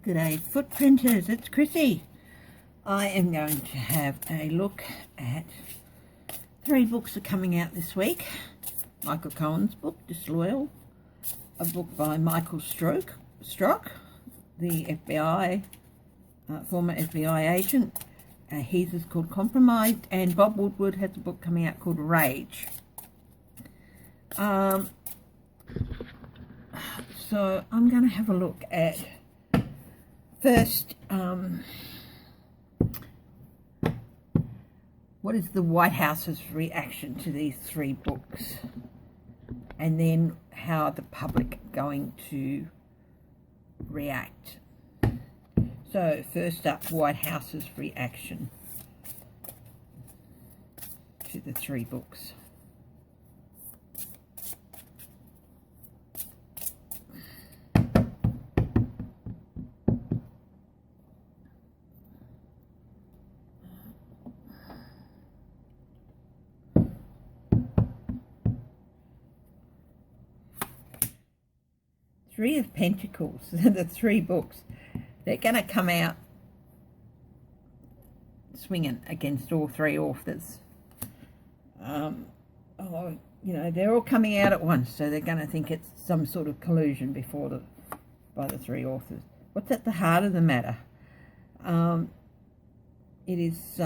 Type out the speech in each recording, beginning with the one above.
G'day footprinters, it's Chrissy. I am going to have a look at 3 books that are coming out this week. Michael Cohen's book, Disloyal, a book by Michael Strock, the FBI, former FBI agent. His is called Compromised, and Bob Woodward has a book coming out called Rage. So I'm going to have a look at first, what is the White House's reaction to these 3 books, and then how the public are going to react. So first up, White House's reaction to the 3 books. Three of Pentacles, the 3 books, they're going to come out swinging against all 3 authors. They're all coming out at once, so they're going to think it's some sort of collusion by the 3 authors. What's at the heart of the matter? It is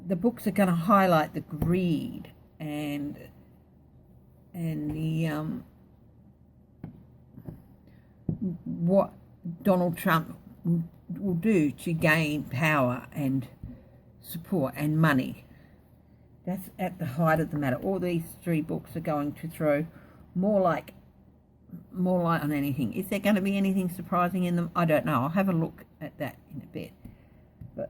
the books are going to highlight the greed and the what Donald Trump will do to gain power and support and money. That's at the height of the matter. All these 3 books are going to throw more light on anything. Is there going to be anything surprising in them? I don't know. I'll have a look at that in a bit. But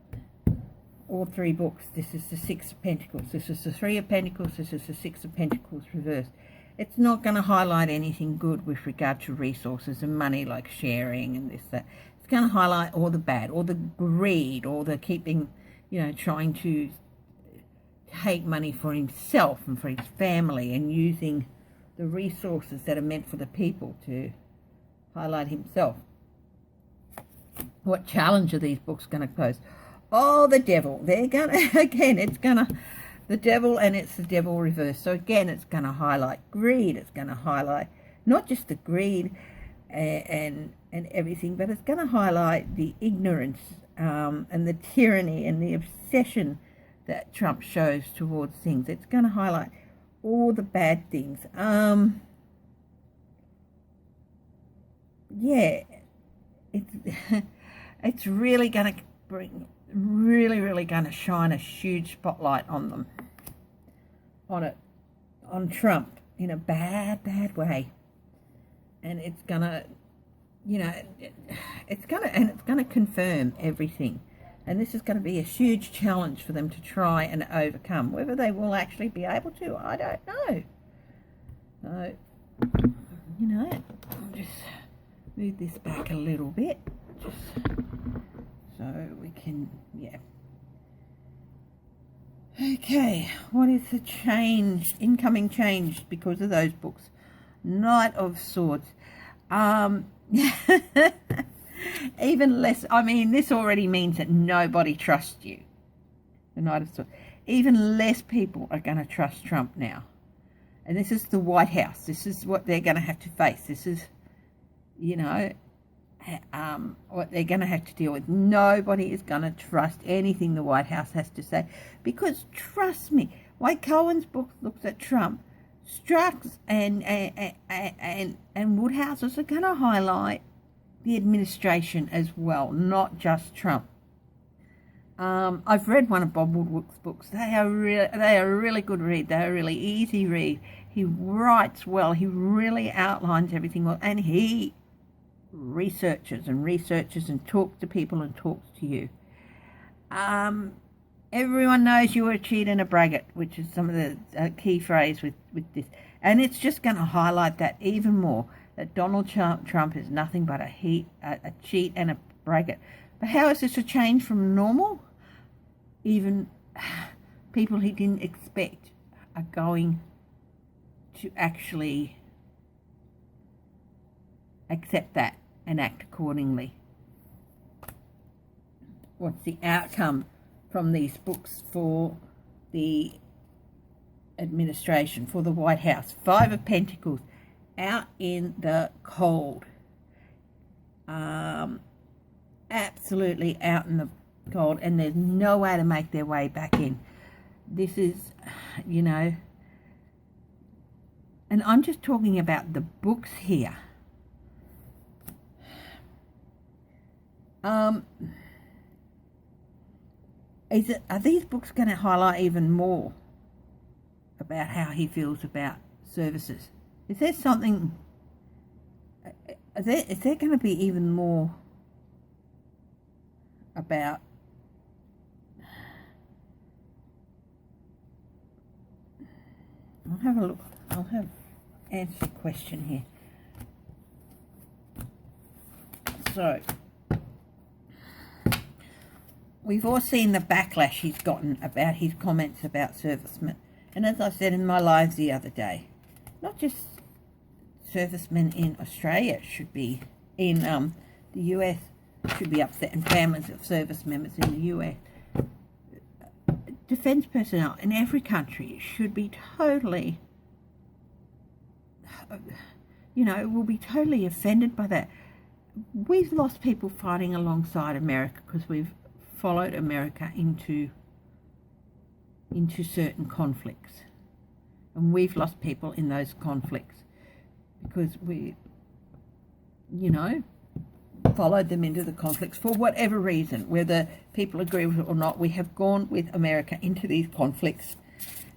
all 3 books, this is the 6 of Pentacles, this is the 3 of Pentacles, this is the 6 of Pentacles reversed. It's not going to highlight anything good with regard to resources and money, like sharing and this, that. It's going to highlight all the bad, all the greed, all the keeping, trying to take money for himself and for his family, and using the resources that are meant for the people to highlight himself. What challenge are these books going to pose? Oh, the devil. They're going to, again, the devil, and it's the devil reversed. So again, it's going to highlight greed. It's going to highlight not just the greed and everything, but it's going to highlight the ignorance and the tyranny and the obsession that Trump shows towards things. It's going to highlight all the bad things. It's really going to bring, really going to shine a huge spotlight on them, on Trump, in a bad way. And it's gonna, it's gonna confirm everything. And this is going to be a huge challenge for them to try and overcome. Whether they will actually be able to, I don't know. So, I'll just move this back a little bit, just so we can, Okay, what is the change, incoming change because of those books? Knight of Swords. Even less, this already means that nobody trusts you. The Knight of Swords. Even less people are going to trust Trump now. And this is the White House. This is what they're going to have to face. This is, what they're going to have to deal with. Nobody is going to trust anything the White House has to say, because trust me, while Cohen's book looks at Trump, Strzok's and Woodhouse's are going to highlight the administration as well, not just Trump. I've read one of Bob Woodward's books. They are a really good read. They are a really easy read. He writes well. He really outlines everything well, and he researches and talks to people and talks to you. Everyone knows you're a cheat and a braggart, which is some of the key phrase with this. And it's just going to highlight that even more, that Donald Trump is nothing but a cheat and a braggart. But how is this a change from normal? Even people he didn't expect are going to actually accept that and act accordingly. What's the outcome from these books for the administration, for the White House? Five of Pentacles, out in the cold. Absolutely out in the cold, and there's no way to make their way back in. This is, you know, and I'm just talking about the books here. Are these books going to highlight even more about how he feels about services? Is there something, is there going to be even more about I'll have a look. I'll have answer the question here. So we've all seen the backlash he's gotten about his comments about servicemen. And as I said in my lives the other day, not just servicemen in Australia should be, in the US should be upset, and families of service members in the US. Defence personnel in every country should be totally, you know, will be totally offended by that. We've lost people fighting alongside America because we've followed America into certain conflicts, and we've lost people in those conflicts because we, you know, followed them into the conflicts for whatever reason, whether people agree with it or not. We have gone with America into these conflicts,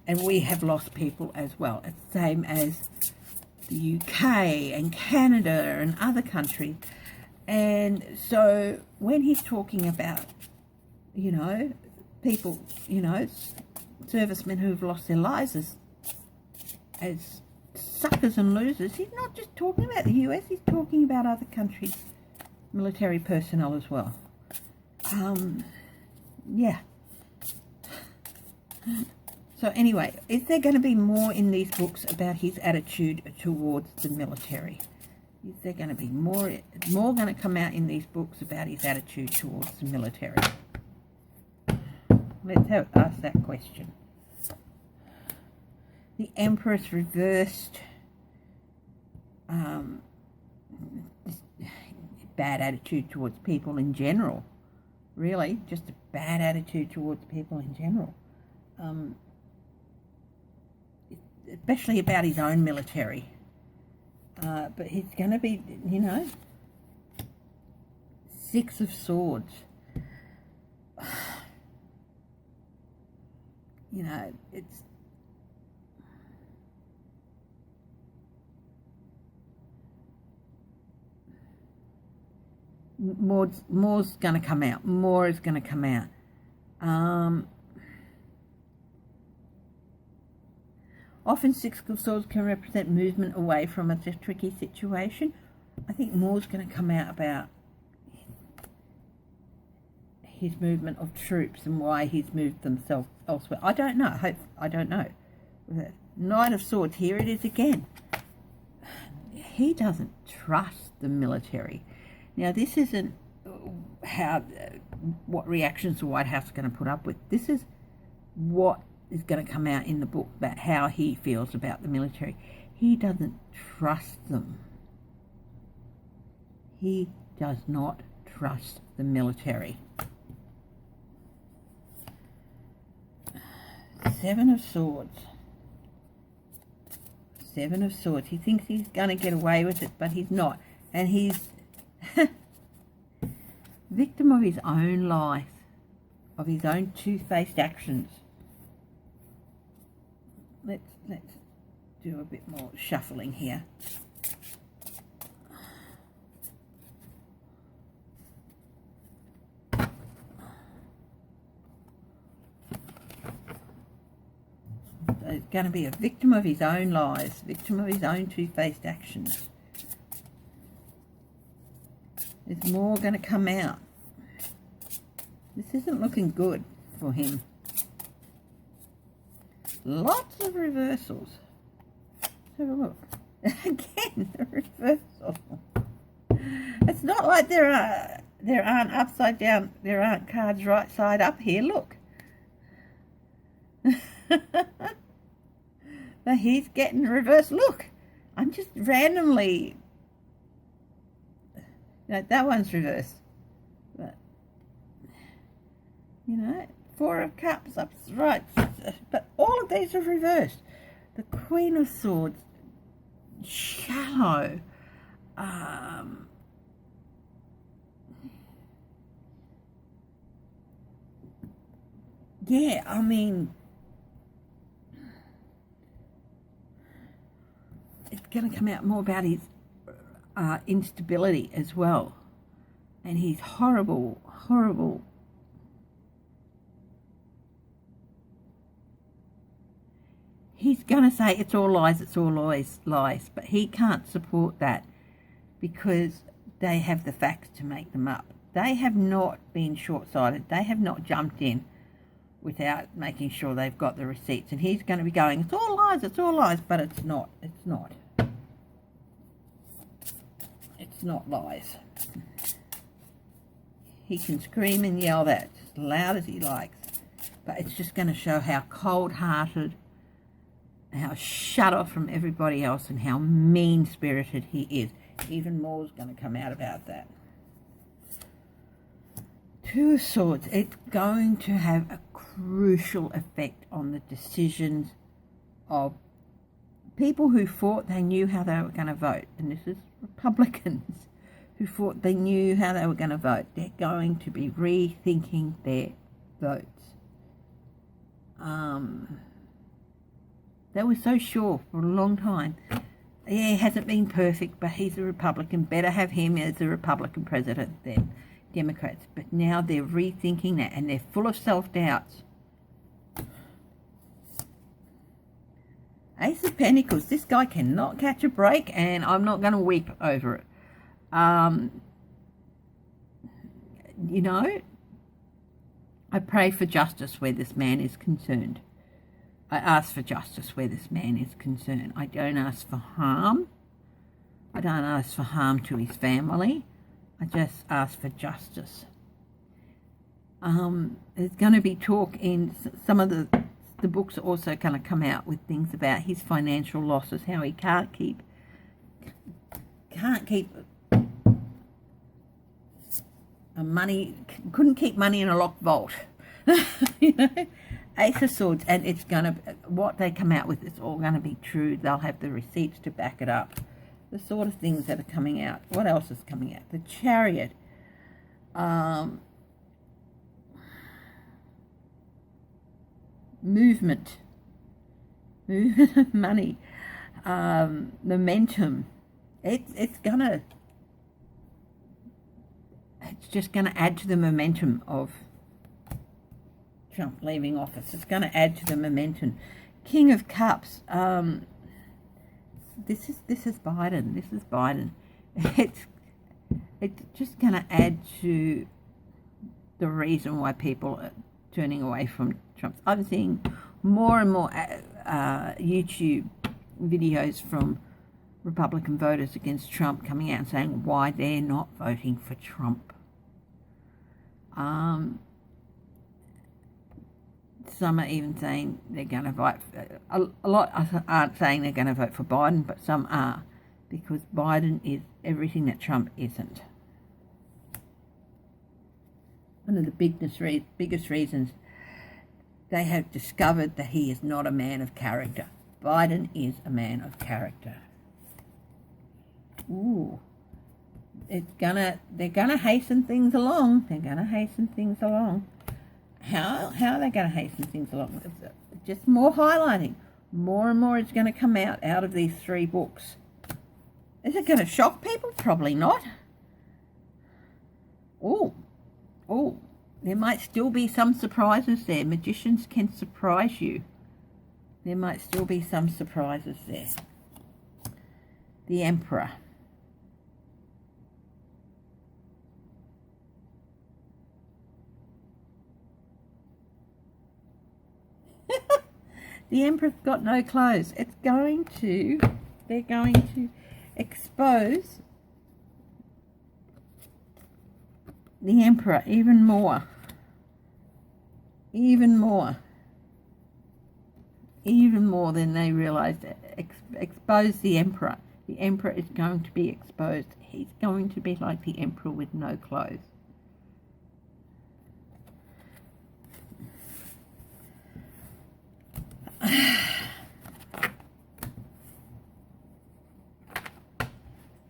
and we have lost people as well. It's the same as the UK and Canada and other countries. And so when he's talking about, you know, people, you know, servicemen who've lost their lives as suckers and losers, he's not just talking about the US, he's talking about other countries' military personnel as well. Yeah. So anyway, is there going to be more in these books about his attitude towards the military? Is there going to be more going to come out in these books about his attitude towards the military? Let's ask that question. The Empress reversed. Bad attitude towards people in general. Really, just a bad attitude towards people in general. Especially about his own military. But he's going to be, you know, Six of Swords. You know, it's more's going to come out. More is going to come out. Often Six of Swords can represent movement away from a tricky situation. I think more's going to come out about his movement of troops and why he's moved themselves elsewhere. I don't know. I don't know. Knight of Swords, here it is again. He doesn't trust the military. Now, this isn't what reactions the White House is going to put up with. This is what is going to come out in the book about how he feels about the military. He doesn't trust them. He does not trust the military. Seven of Swords. Seven of Swords. He thinks he's going to get away with it, but he's not. And he's victim of his own life, of his own two-faced actions. Let's do a bit more shuffling here. So he's going to be a victim of his own lies, victim of his own two-faced actions. There's more going to come out. This isn't looking good for him. Lots of reversals. have a look. Again, the reversal. It's not like there aren't upside down, there aren't cards right side up here. Look. But he's getting reversed. Look, I'm just randomly. That one's reversed. But, Four of Cups up right. But all of these are reversed. The Queen of Swords, shallow. Yeah, I mean, it's going to come out more about his instability as well. And his horrible, horrible. He's going to say it's all lies, but he can't support that because they have the facts to make them up. They have not been short-sighted. They have not jumped in without making sure they've got the receipts. And he's going to be going, it's all lies, but it's not. It's not. It's not lies. He can scream and yell that as loud as he likes, but it's just going to show how cold-hearted, how shut off from everybody else, and how mean-spirited he is. Even more is going to come out about that. Two of Swords, it's going to have a crucial effect on the decisions of people who thought they knew how they were going to vote. And this is Republicans who thought they knew how they were going to vote. They're going to be rethinking their votes. They were so sure for a long time. Yeah, he hasn't been perfect, but he's a Republican. Better have him as a Republican president than Democrats. But now they're rethinking that, and they're full of self-doubts. Ace of Pentacles. This guy cannot catch a break, and I'm not going to weep over it. I pray for justice where this man is concerned. I ask for justice where this man is concerned. I don't ask for harm. I don't ask for harm to his family. I just ask for justice. There's going to be talk in some of the books are also going to come out with things about his financial losses, how he can't keep couldn't keep money in a locked vault. Ace of Swords, and it's going to, what they come out with, it's all going to be true. They'll have the receipts to back it up. The sort of things that are coming out. What else is coming out? The Chariot. Movement of money. Momentum. It's just going to add to the momentum of Trump leaving office. It's going to add to the momentum. King of Cups. This is Biden. This is Biden. It's just going to add to the reason why people are turning away from Trump. I'm seeing more and more YouTube videos from Republican voters against Trump coming out and saying why they're not voting for Trump. Some are even saying they're going to vote. A lot aren't saying they're going to vote for Biden, but some are, because Biden is everything that Trump isn't. One of the biggest reasons they have discovered that he is not a man of character. Biden is a man of character. Ooh. They're gonna hasten things along. They're gonna hasten things along. How are they going to hasten things along? Just more highlighting. More and more is going to come out of these three books. Is it going to shock people? Probably not. Oh, there might still be some surprises there. Magicians can surprise you. There might still be some surprises there. The Emperor. The Emperor's got no clothes. It's going to they're going to expose the emperor even more than they realized. Expose the emperor. The emperor is going to be exposed. He's going to be like the emperor with no clothes.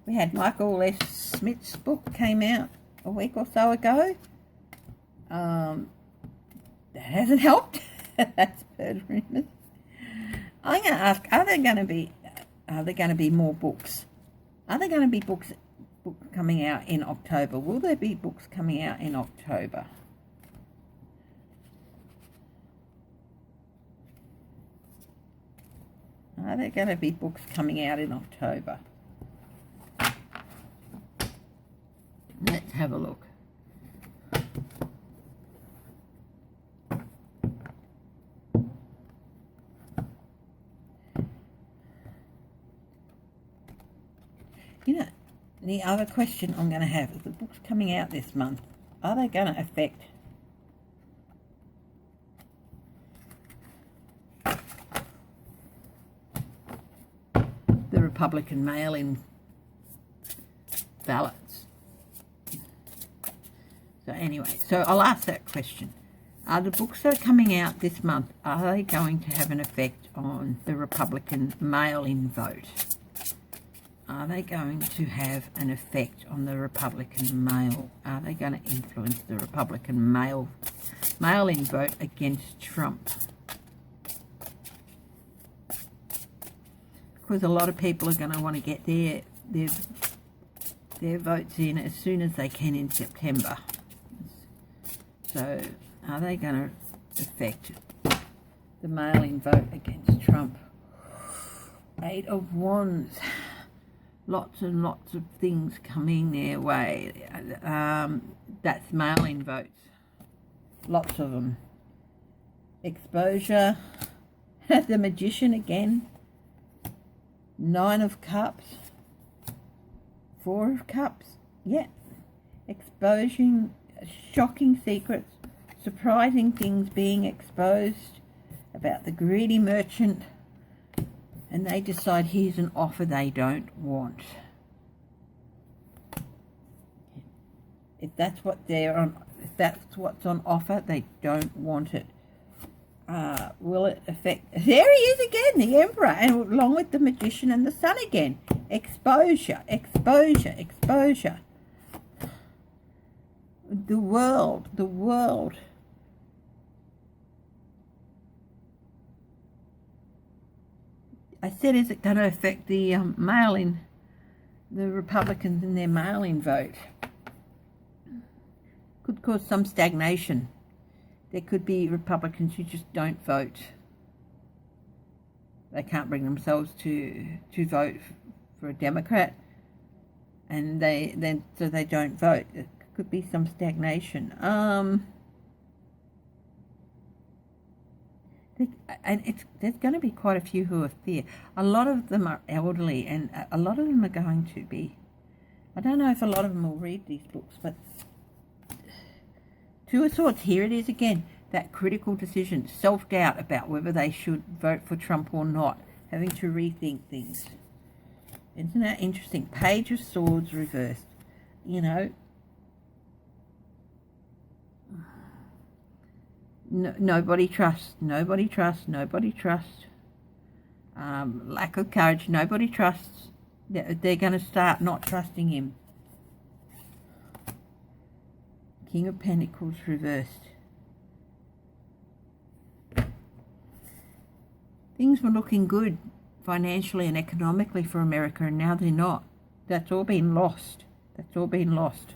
We had Michael S. Smith's book came out a week or so ago. That hasn't helped. That's heard rumours. I'm going to ask: Are there going to be more books? Are there going to be books coming out in October? Will there be books coming out in October? Are there going to be books coming out in October? Let's have a look. You know, the other question I'm going to have is the books coming out this month, are they going to affect the Republican mail-in ballots? So anyway, so I'll ask that question. Are the books that are coming out this month, are they going to have an effect on the Republican mail-in vote? Are they going to have an effect on the Republican mail? Are they going to influence the Republican mail-in vote against Trump? Because a lot of people are going to want to get their votes in as soon as they can in September. So, are they going to affect the mail-in vote against Trump? 8 of Wands. Lots and lots of things coming their way. That's mail-in votes. Lots of them. Exposure. The Magician again. 9 of Cups. 4 of Cups. Yeah. Exposing shocking secrets. Surprising things being exposed about the greedy merchant. And they decide here's an offer they don't want. If that's what if that's what's on offer, they don't want it. Will it affect? There he is again, the Emperor, and along with the Magician and the Sun again. Exposure, exposure, exposure. The world. I said, is it going to affect the mail-in, the Republicans in their mail-in vote? Could cause some stagnation. There could be Republicans who just don't vote. They can't bring themselves to vote for a Democrat, and so they don't vote. It could be some stagnation. And there's going to be quite a few who are there. A lot of them are elderly, and a lot of them are going to be. I don't know if a lot of them will read these books, but 2 of Swords, here it is again. That critical decision, self-doubt about whether they should vote for Trump or not, having to rethink things. Isn't that interesting? Page of Swords reversed. You know, nobody trusts. Lack of courage. Nobody trusts. They're going to start not trusting him. King of Pentacles reversed. Things were looking good financially and economically for America, and now they're not. That's all been lost. That's all been lost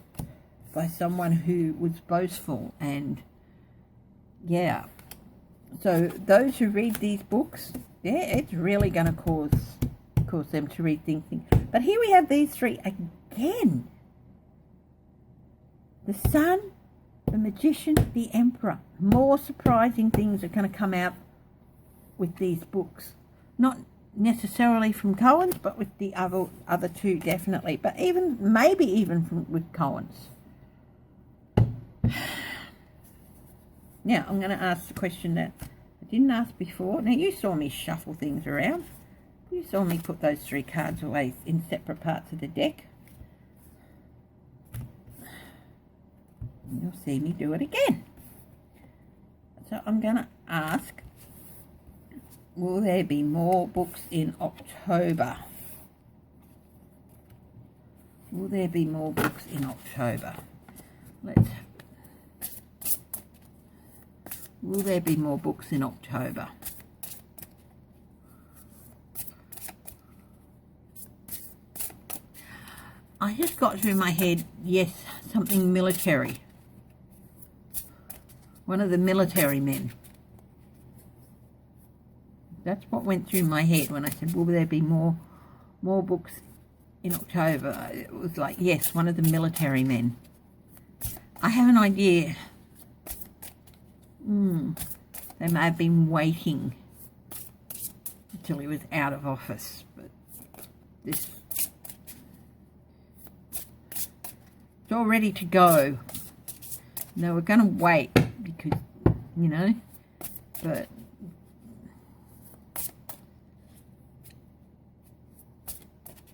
by someone who was boastful. And yeah, so those who read these books, yeah, it's really going to cause them to rethink things. But here we have these 3 again. The Sun, the Magician, the Emperor. More surprising things are going to come out with these books. Not necessarily from Cohen's, but with the other two definitely. But maybe even with Cohen's. Now I'm going to ask the question that I didn't ask before. Now you saw me shuffle things around. You saw me put those 3 cards away in separate parts of the deck. You'll see me do it again. So I'm going to ask, will there be more books in October? Will there be more books in October? Will there be more books in October? I just got through my head, yes, something military. One of the military men. That's what went through my head when I said, will there be more books in October? It was like, yes, one of the military men. I have an idea. They may have been waiting until he was out of office, but it's all ready to go. No, we're going to wait because, you know, but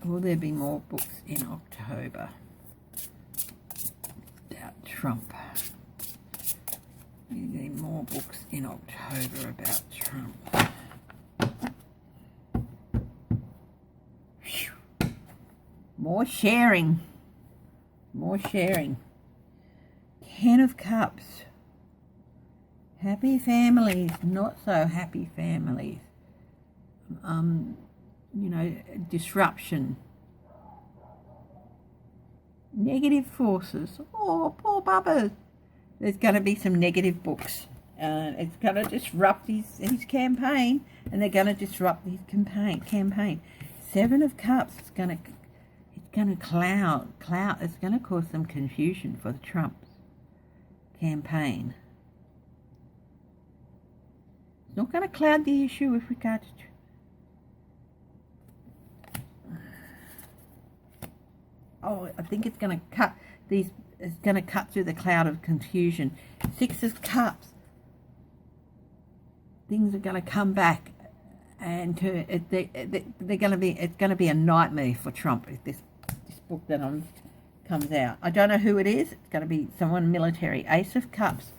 will there be more books in October about Trump? Will there be more books in October about Trump? Whew. More sharing. More sharing. 10 of Cups. Happy families, not so happy families. You know, disruption. Negative forces. Oh, poor Bubba. There's going to be some negative books. It's going to disrupt his campaign, and they're going to disrupt his campaign. 7 of Cups is going to cloud. It's going to cause some confusion for the Trump's campaign. It's not going to cloud the issue with regard to. Oh, I think it's going to cut these. It's going to cut through the cloud of confusion. 6 of Cups. Things are going to come back, and they're going to be. It's going to be a nightmare for Trump if this book that comes out. I don't know who it is. It's going to be someone military. Ace of Cups.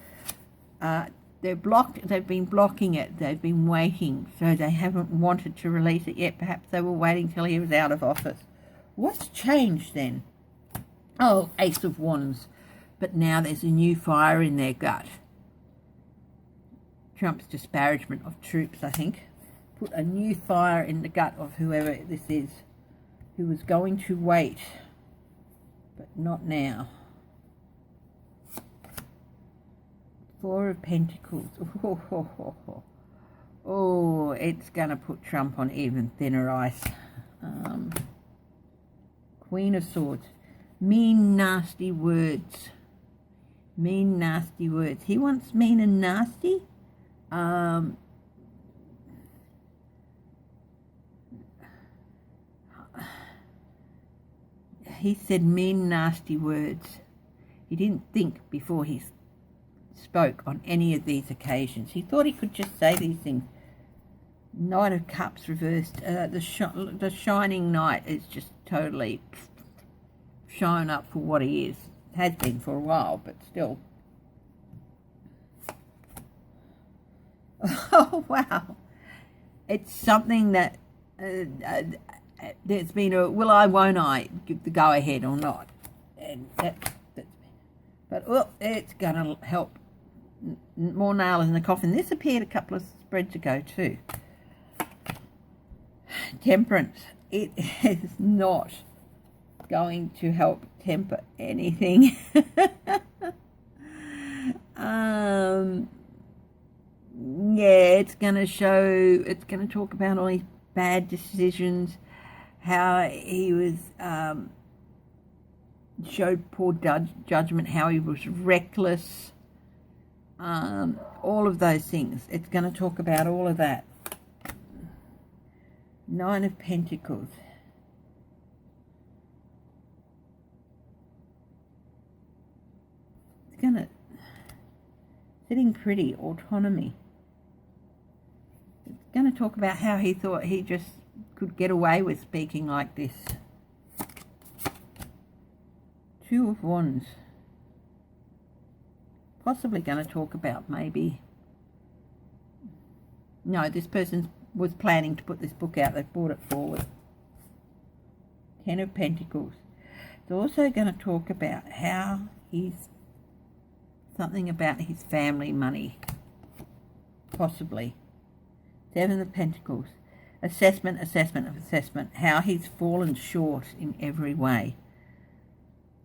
They've been blocking it. They've been waiting, so they haven't wanted to release it yet. Perhaps they were waiting till he was out of office. What's changed then? Oh, Ace of Wands. But now there's a new fire in their gut. Trump's disparagement of troops, I think, put a new fire in the gut of whoever this is, who was going to wait, but not now. 4 of Pentacles. Oh, it's going to put Trump on even thinner ice. Queen of Swords. Mean, nasty words. Mean, nasty words. He wants mean and nasty. He said mean, nasty words. He didn't think before he spoke on any of these occasions. He thought he could just say these things. Knight of Cups reversed. The Shining Knight is just totally shown up for what he is. Has been for a while, but still. Oh, wow. It's something that there's been a will I, won't I, give the go-ahead or not. And but it's going to help. More nails in the coffin. This appeared a couple of spreads ago too. Temperance. It is not going to help temper anything. Yeah, it's going to show, it's going to talk about all his bad decisions, how he was, showed poor judgment, how he was reckless, all of those things. It's going to talk about all of that. Nine of Pentacles. It's gonna, sitting pretty, autonomy. It's gonna talk about how he thought he just could get away with speaking like this. Two of Wands. Possibly going to talk about maybe... No, this person was planning to put this book out. They've brought it forward. Ten of Pentacles. It's also going to talk about how he's... Something about his family money. Possibly. Seven of Pentacles. Assessment, assessment of assessment. How he's fallen short in every way.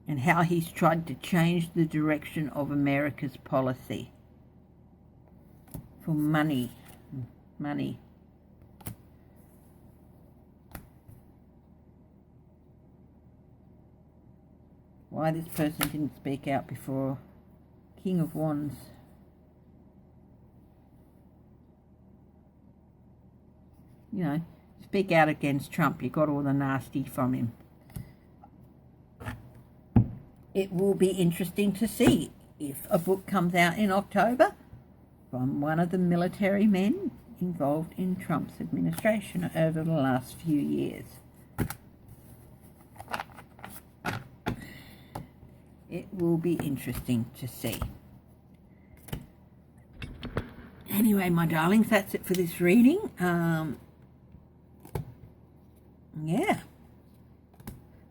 And how he's tried to change the direction of America's policy. For money. Money. Why this person didn't speak out before. King of Wands. You know, speak out against Trump. You got all the nasty from him. It will be interesting to see if a book comes out in October from one of the military men involved in Trump's administration over the last few years. It will be interesting to see. Anyway, my darlings, that's it for this reading. Yeah,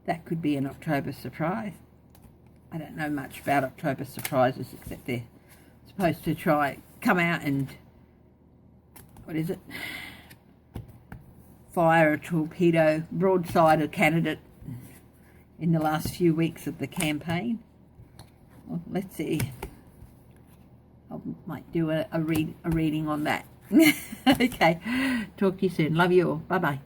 that could be an October surprise. I don't know much about October surprises except they're supposed to come out and, what is it, fire a torpedo broadside a candidate in the last few weeks of the campaign. Well, let's see. I might do a reading on that. Okay, talk to you soon. Love you all. Bye-bye.